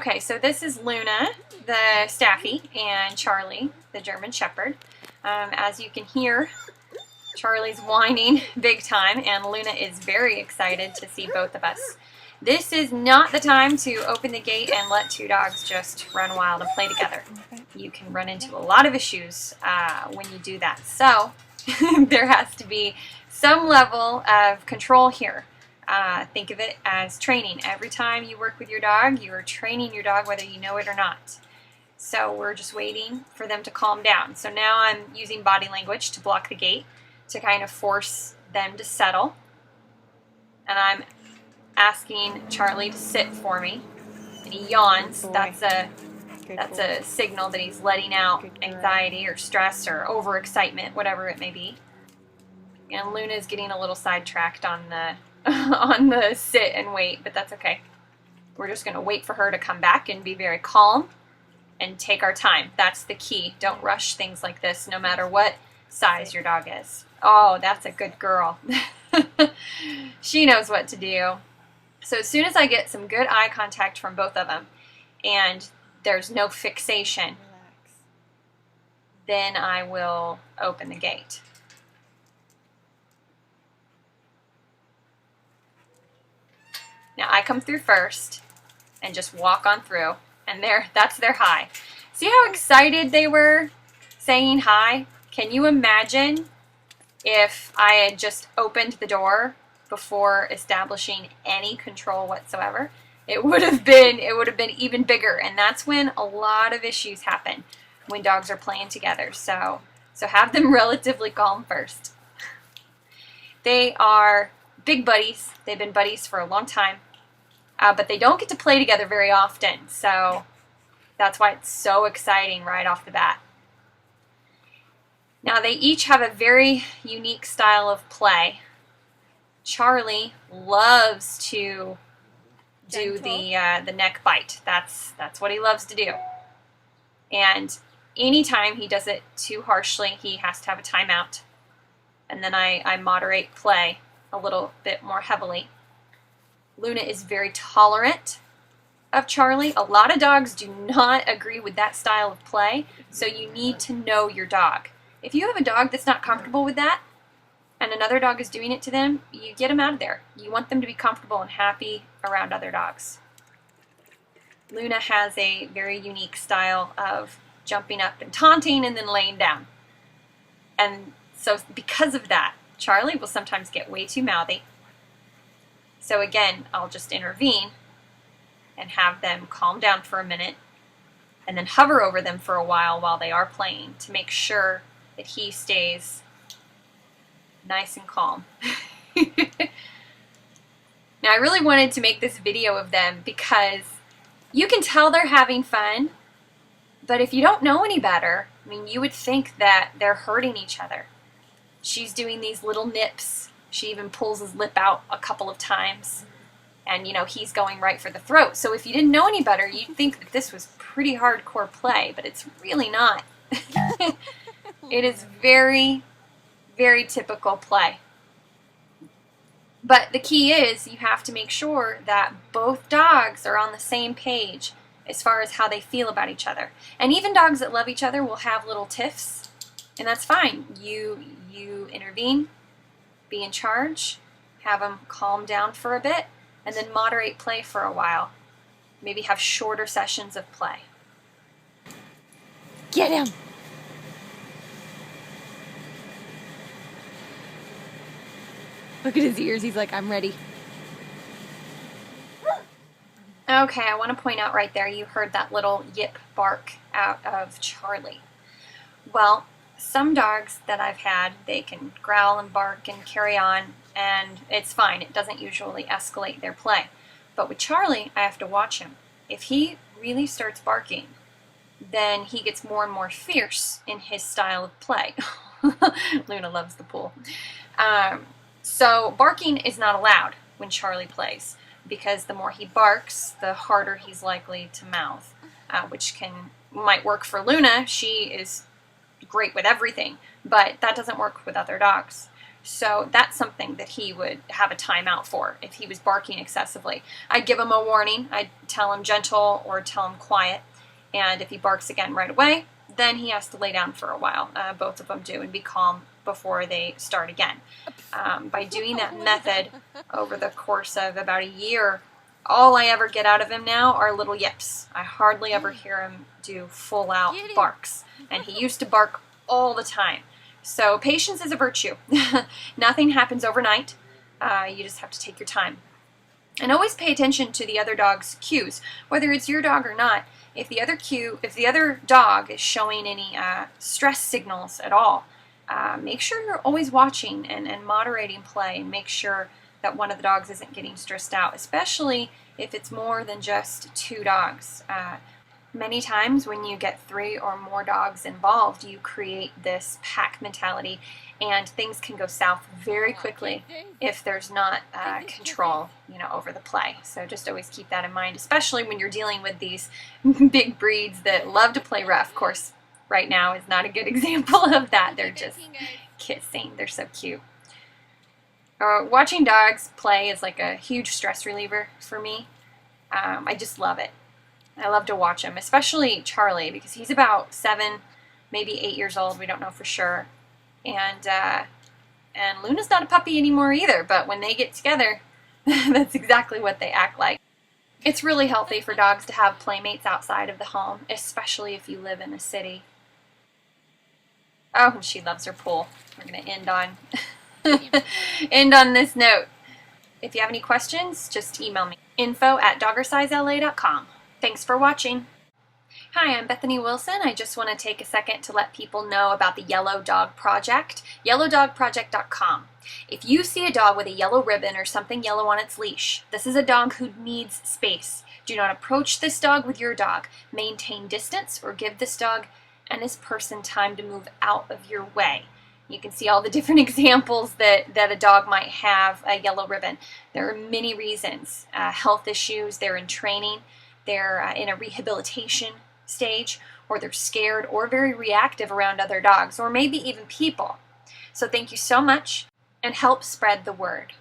Okay, so this is Luna, the Staffy, and Charlie, the German Shepherd. As you can hear, Charlie's whining big time, and Luna is very excited to see both of us. This is not the time to open the gate and let two dogs just run wild and play together. You can run into a lot of issues when you do that. So there has to be some level of control here. Think of it as training. Every time you work with your dog, you are training your dog whether you know it or not. So we're just waiting for them to calm down. So now I'm using body language to block the gate to kind of force them to settle. And I'm asking Charlie to sit for me. And he yawns. That's a signal that he's letting out anxiety or stress or overexcitement, whatever it may be. And Luna's getting a little sidetracked on the on the sit and wait, but that's okay. We're just going to wait for her to come back and be very calm and take our time. That's the key. Don't rush things like this, no matter what size your dog is. Oh, that's a good girl. She knows what to do. So as soon as I get some good eye contact from both of them and there's no fixation, then I will open the gate. Now I come through first and just walk on through, and that's their hi. See how excited they were saying hi? Can you imagine if I had just opened the door before establishing any control whatsoever? It would have been even bigger, and that's when a lot of issues happen when dogs are playing together. So have them relatively calm first. They are big buddies. They've been buddies for a long time. But they don't get to play together very often, so that's why it's so exciting right off the bat. Now, they each have a very unique style of play. Charlie loves to do the neck bite. That's what he loves to do. And anytime he does it too harshly, he has to have a timeout. And then I moderate play a little bit more heavily. Luna is very tolerant of Charlie. A lot of dogs do not agree with that style of play, so you need to know your dog. If you have a dog that's not comfortable with that, and another dog is doing it to them, you get them out of there. You want them to be comfortable and happy around other dogs. Luna has a very unique style of jumping up and taunting and then laying down. And so because of that, Charlie will sometimes get way too mouthy. So again, I'll just intervene and have them calm down for a minute and then hover over them for a while they are playing to make sure that he stays nice and calm. Now, I really wanted to make this video of them because you can tell they're having fun, but if you don't know any better, I mean, you would think that they're hurting each other. She's doing these little nips. She even pulls his lip out a couple of times. And, you know, he's going right for the throat. So if you didn't know any better, you'd think that this was pretty hardcore play, but it's really not. It is very, very typical play. But the key is you have to make sure that both dogs are on the same page as far as how they feel about each other. And even dogs that love each other will have little tiffs, and that's fine. You intervene, be in charge, have them calm down for a bit, and then moderate play for a while. Maybe have shorter sessions of play. Get him! Look at his ears. He's like, I'm ready. Okay, I want to point out right there, you heard that little yip bark out of Charlie. Well, some dogs that I've had, they can growl and bark and carry on, and it's fine. It doesn't usually escalate their play. But with Charlie, I have to watch him. If he really starts barking, then he gets more and more fierce in his style of play. Luna loves the pool. So barking is not allowed when Charlie plays, because the more he barks, the harder he's likely to mouth, which might work for Luna. She is great with everything, but that doesn't work with other dogs. So that's something that he would have a timeout for if he was barking excessively. I'd give him a warning. I'd tell him gentle or tell him quiet. And if he barks again right away, then he has to lay down for a while. Both of them do, and be calm before they start again. By doing that method over the course of about a year, all I ever get out of him now are little yips. I hardly ever hear him do full out barks. And he used to bark all the time. So patience is a virtue. Nothing happens overnight. You just have to take your time. And always pay attention to the other dog's cues, whether it's your dog or not. If the other dog is showing any stress signals at all, make sure you're always watching and moderating play, and make sure that one of the dogs isn't getting stressed out, especially if it's more than just two dogs. Many times when you get 3 or more dogs involved, you create this pack mentality, and things can go south very quickly if there's not control, over the play. So just always keep that in mind, especially when you're dealing with these big breeds that love to play rough. Of course, right now is not a good example of that. They're just kissing. They're so cute. Watching dogs play is like a huge stress reliever for me. I just love it. I love to watch him, especially Charlie, because he's about 7, maybe 8 years old. We don't know for sure. And Luna's not a puppy anymore either, but when they get together, that's exactly what they act like. It's really healthy for dogs to have playmates outside of the home, especially if you live in a city. Oh, she loves her pool. We're going to end on this note. If you have any questions, just email me. info@doggersizela.com. Thanks for watching. Hi, I'm Bethany Wilson. I just want to take a second to let people know about the Yellow Dog Project, yellowdogproject.com. If you see a dog with a yellow ribbon or something yellow on its leash, this is a dog who needs space. Do not approach this dog with your dog. Maintain distance, or give this dog and this person time to move out of your way. You can see all the different examples that a dog might have a yellow ribbon. There are many reasons. Health issues, they're in training, they're in a rehabilitation stage, or they're scared or very reactive around other dogs, or maybe even people. So thank you so much, and help spread the word.